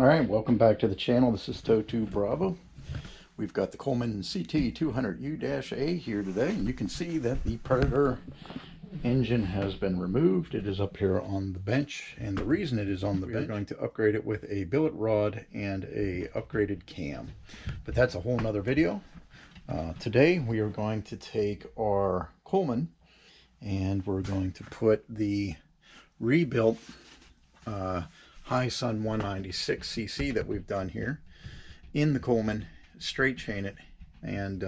Alright, welcome back to the channel. This is Toe2 Bravo. We've got the Coleman Ct200u-a here today, and you can see that the Predator engine has been removed. It is up here on the bench, and the reason it is on the bench, we're going to upgrade it with a billet rod and a upgraded cam. But that's a whole nother video. Today we are going to take our Coleman and we're going to put the rebuilt Hisun 196cc that we've done here in the Coleman, straight chain it, and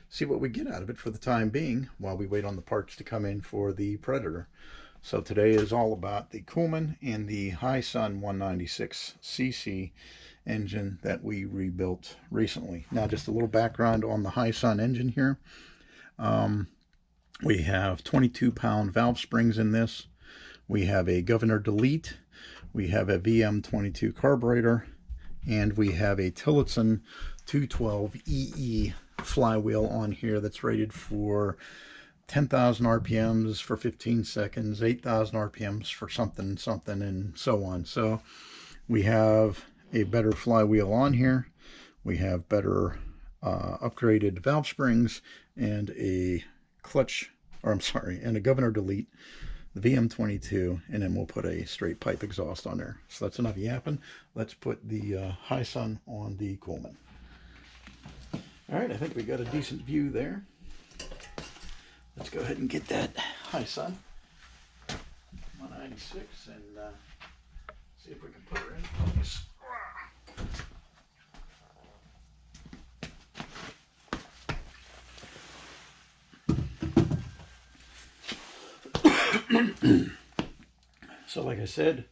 see what we get out of it for the time being while we wait on the parts to come in for the Predator. So today is all about the Coleman and the Hisun 196cc engine that we rebuilt recently. Now, just a little background on the Hisun engine here. We have 22-pound valve springs in this. We have a governor delete. We have a VM22 carburetor, and we have a Tillotson 212 flywheel on here that's rated for 10,000 RPMs for 15 seconds, 8,000 RPMs for something, and so on. So we have a better flywheel on here. We have better upgraded valve springs and a clutch, or I'm sorry, and a governor delete. The VM22, and then we'll put a straight pipe exhaust on there. So that's enough yapping. Let's put the Hisun on the Coleman. All right, I think we got a decent view there. Let's go ahead and get that Hisun 196 and see if we can put her in place. So like I said,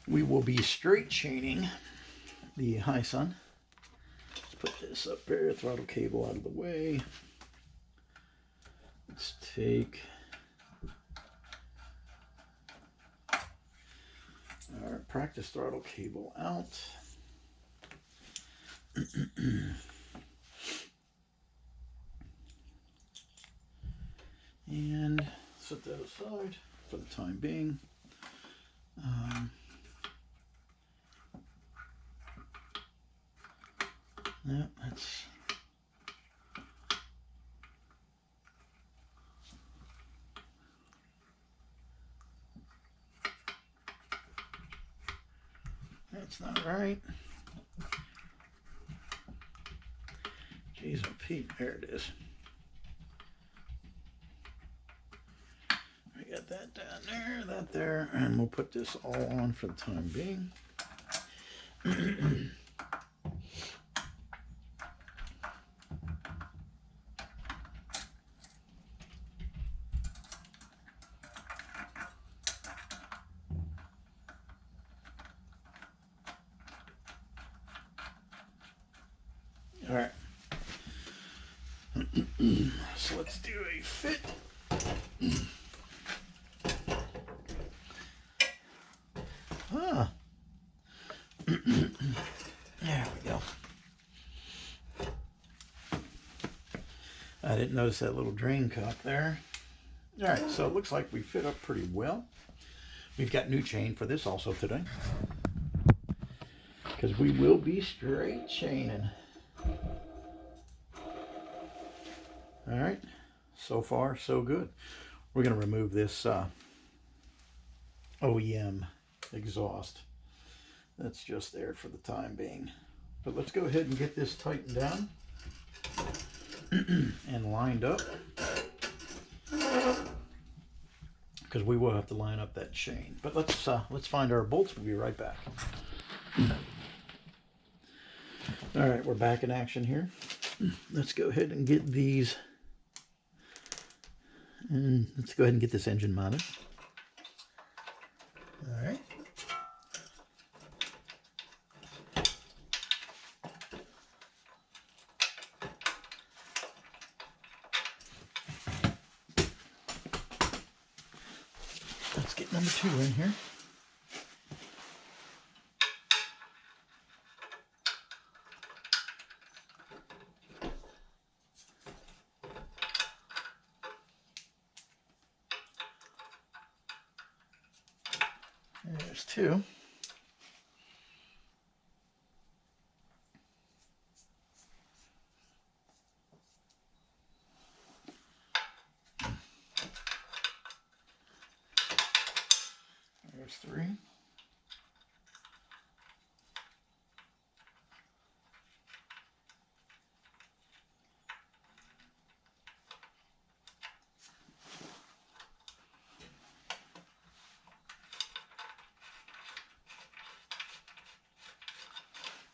we will be straight chaining the Hisun. Let's put this up there, throttle cable out of the way. Let's take our practice throttle cable out. And set that aside for the time being. Yeah, that's not right. Jeez, oh Pete, there it is. We got that down there, that there, and we'll put this all on for the time being. All right. So let's do a fit. There we go. I didn't notice that little drain cock there. All right, so it looks like we fit up pretty well. We've got new chain for this also today, because we will be straight chaining. All right, so far so good. We're going to remove this OEM exhaust that's just there for the time being. But let's go ahead and get this tightened down and lined up, because we will have to line up that chain. But let's find our bolts. We'll be right back. All right, we're back in action here. Let's go ahead and get these, and let's go ahead and get this engine mounted. All right. Let's get number 2 in here. There's 2.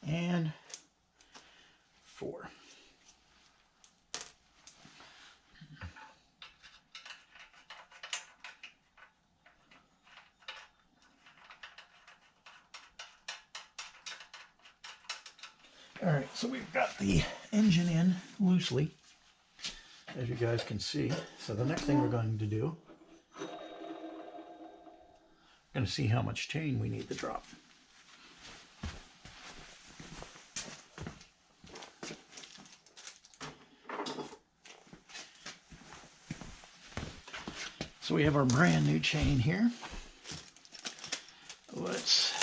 and 4. All right, so we've got the engine in loosely, as you guys can see. So the next thing we're going to do, we're going to see how much chain we need to drop. So we have our brand new chain here. Let's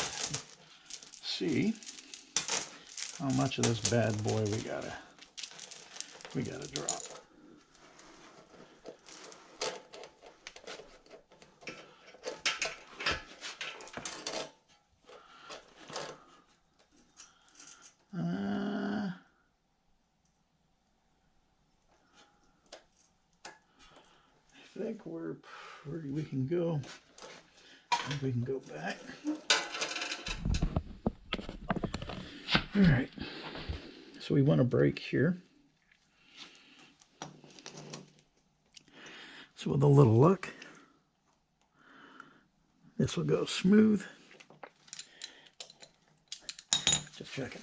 see how much of this bad boy we gotta drop. I think we're pretty, we can go back. All right, so we want to brake here. So with a little luck, this will go smooth. Just checking.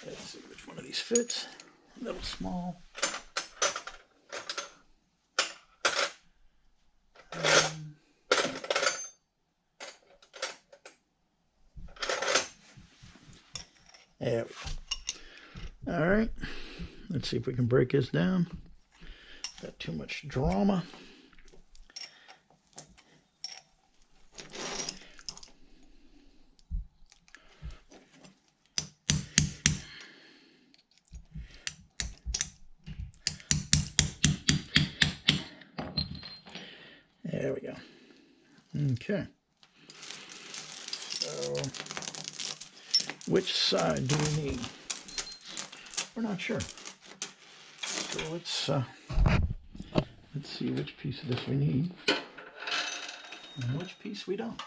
Let's see which one of these fits. A little small. There we go. All right, let's see if we can break this down. Got too much drama. There we go. Okay. So, which side do we need? We're not sure. So let's see which piece of this we need and which piece we don't.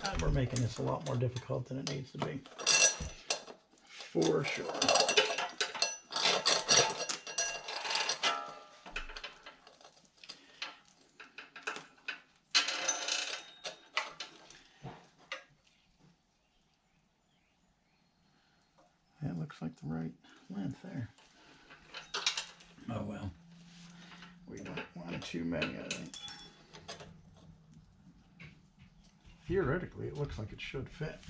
God, we're making this a lot more difficult than it needs to be. For sure. That looks like the right length there. Oh well. We don't want too many, I think. Theoretically, it looks like it should fit.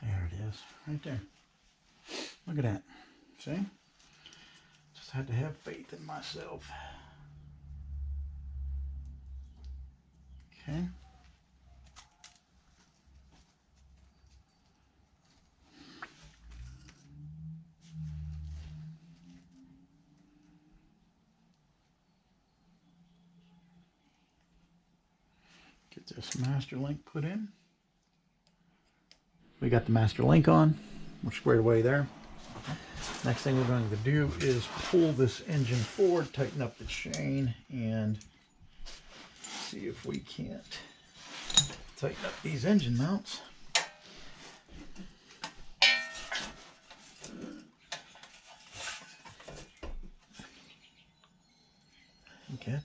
There it is, right there. Look at that. See? Just had to have faith in myself. Okay. Get this master link put in. We got the master link on. We're squared away there. Next thing we're going to do is pull this engine forward, tighten up the chain, and see if we can't tighten up these engine mounts. Okay,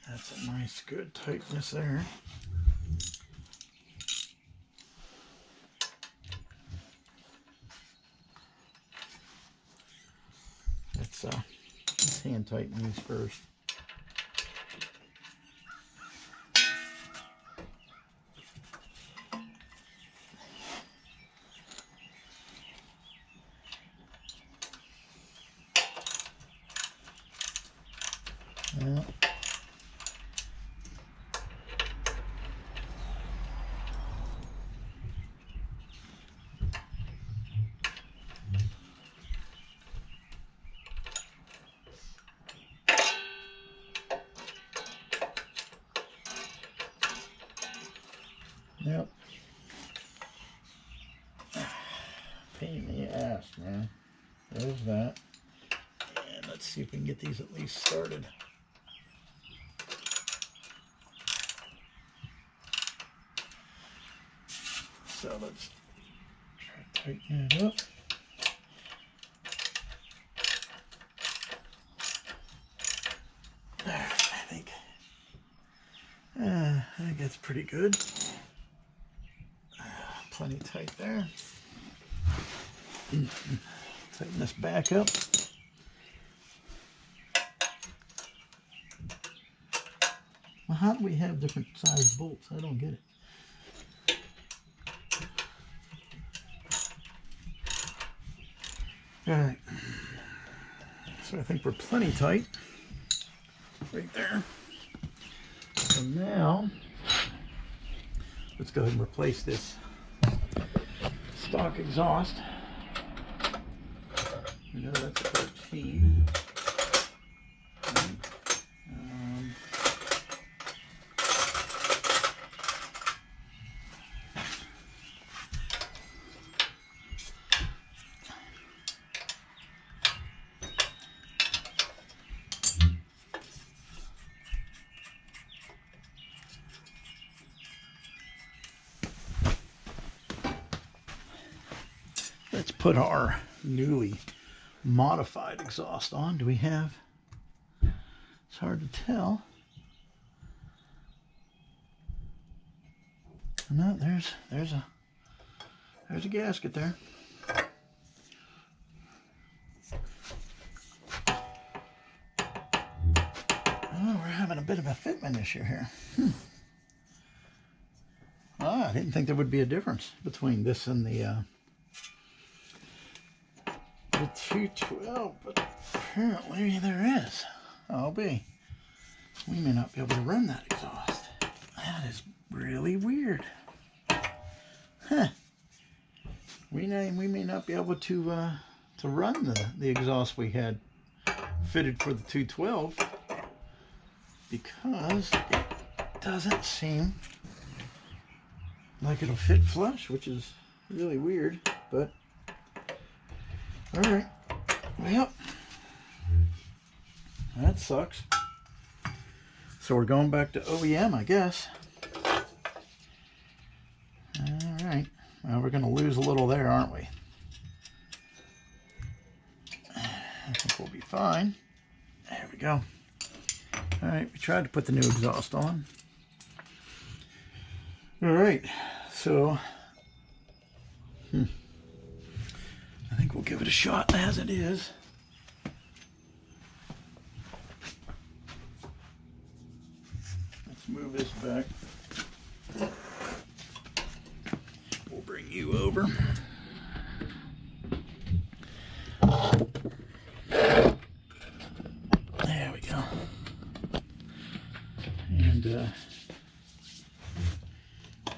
that's a nice good tightness there. Let's hand tighten these first. Yeah. pain in the ass, man. There's that. And let's see if we can get these at least started. So let's try to tighten it up. There, I think that's pretty good. Plenty tight there. Tighten this back up. Well, how do we have different size bolts? I don't get it. All right. So I think we're plenty tight right there. So now let's go ahead and replace this stock exhaust. You know that's a 13. Let's put our newly modified exhaust on. Do we have? It's hard to tell. No, there's a gasket there. Oh, we're having a bit of a fitment issue here. Oh, I didn't think there would be a difference between this and the 212, but apparently there is. I'll be. We may not be able to run that exhaust. That is really weird. Huh. We may not be able to run the exhaust we had fitted for the 212 because it doesn't seem like it'll fit flush, which is really weird, but all right. Well, that sucks. So we're going back to OEM, I guess. All right. Well, we're going to lose a little there, aren't we? I think we'll be fine. There we go. All right. We tried to put the new exhaust on. All right. So, I think we'll give it a shot as it is. Let's move this back. We'll bring you over. There we go. And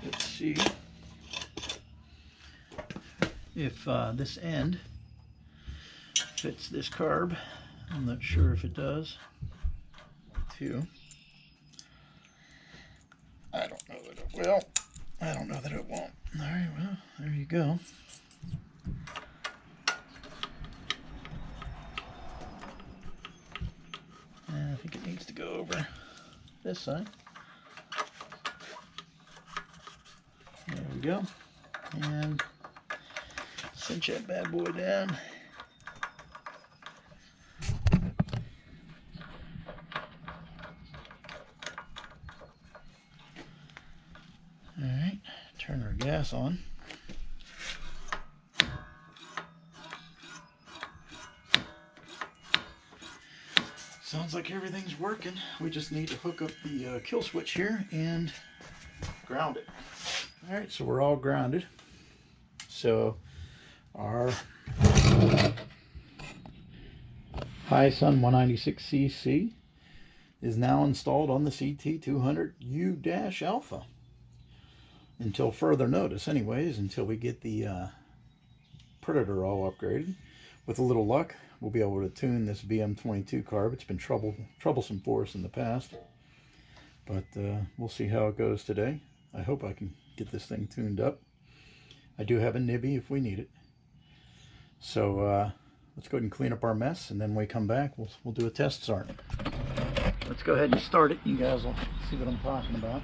let's see if this end fits this carb. I'm not sure if it does too. I don't know that it will. I don't know that it won't. All right, well, there you go. And I think it needs to go over this side. There we go. And cinch that bad boy down. All right, turn our gas on. Sounds like everything's working. We just need to hook up the kill switch here and ground it. All right, so we're all grounded. So our Hisun 196cc is now installed on the Ct200u-a. Until further notice, anyways, until we get the Predator all upgraded. With a little luck, we'll be able to tune this VM22 carb. It's been troublesome for us in the past, but we'll see how it goes today. I hope I can get this thing tuned up. I do have a nibby if we need it. So let's go ahead and clean up our mess, and then when we come back, we'll do a test start. Let's go ahead and start it. You guys will see what I'm talking about.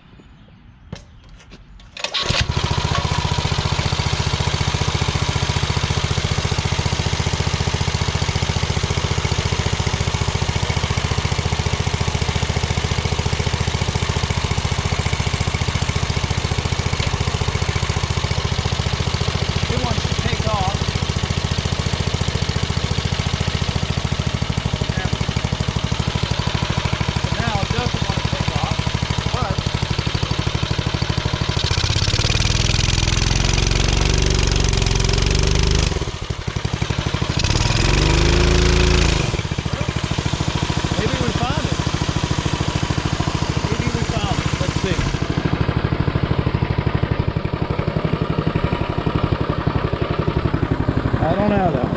I don't know though.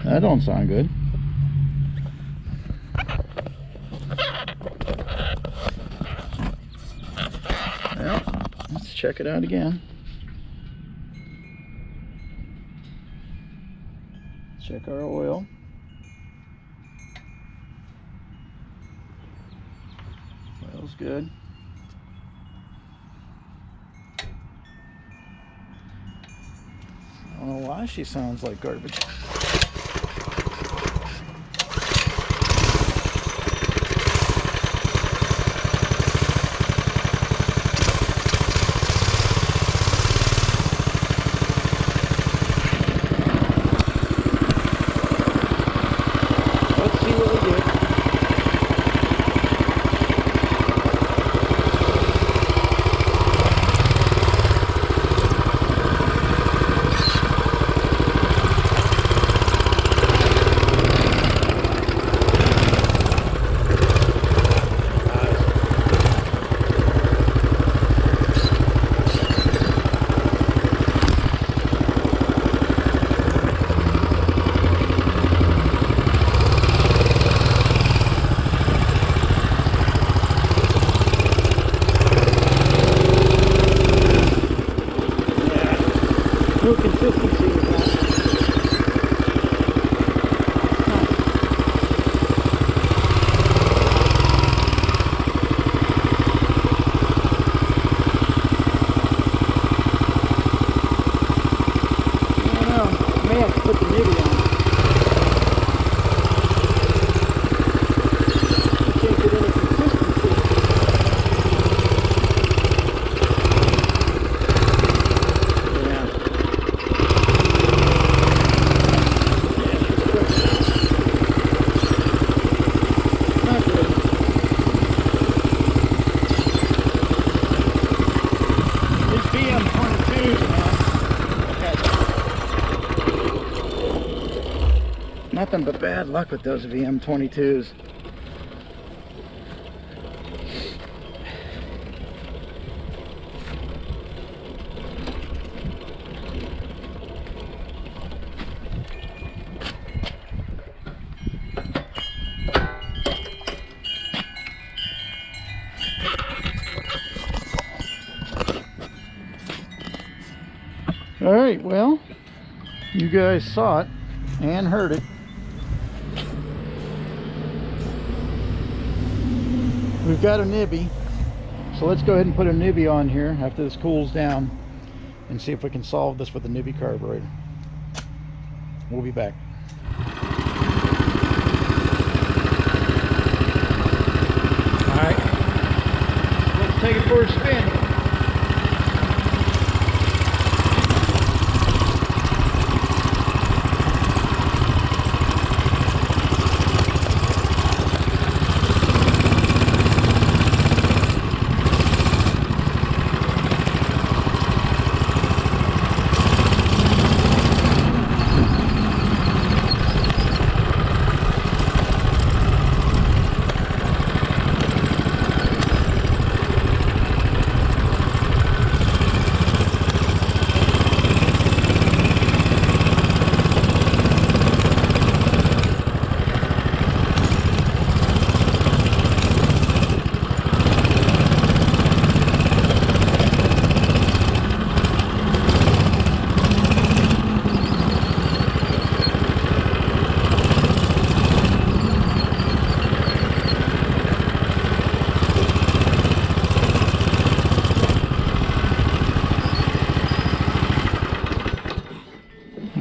That don't sound good. Well, let's check it out again. Check our oil. Oil's good. I don't know why she sounds like garbage. No consistency with that. I don't know. I may have to put the nibby on. I can't get any consistency. Nothing but bad luck with those VM22s. All right, well, you guys saw it and heard it. We've got a nibby, so let's go ahead and put a nibby on here after this cools down and see if we can solve this with a nibby carburetor. We'll be back. Alright, let's take it for a spin.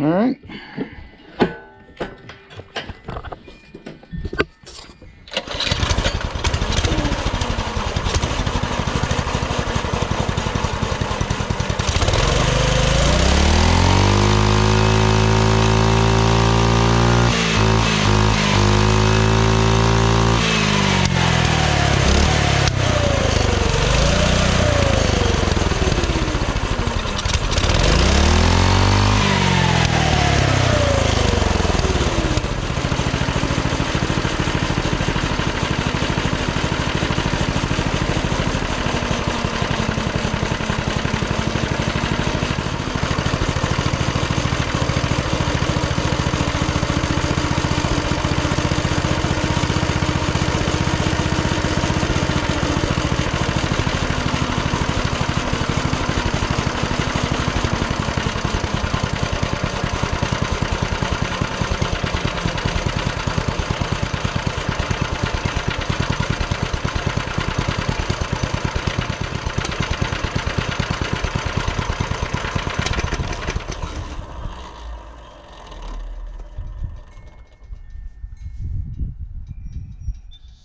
All right.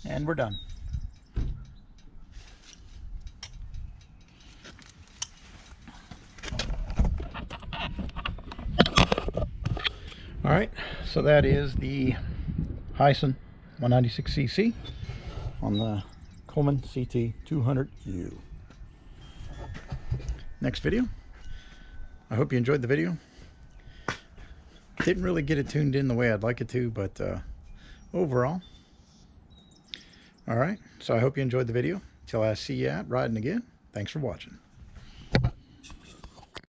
And we're done. All right, so that is the Hisun 196cc on the Coleman Ct200u. Next video. I hope you enjoyed the video. Didn't really get it tuned in the way I'd like it to, but overall. All right, so I hope you enjoyed the video. Till I see you out riding again, thanks for watching.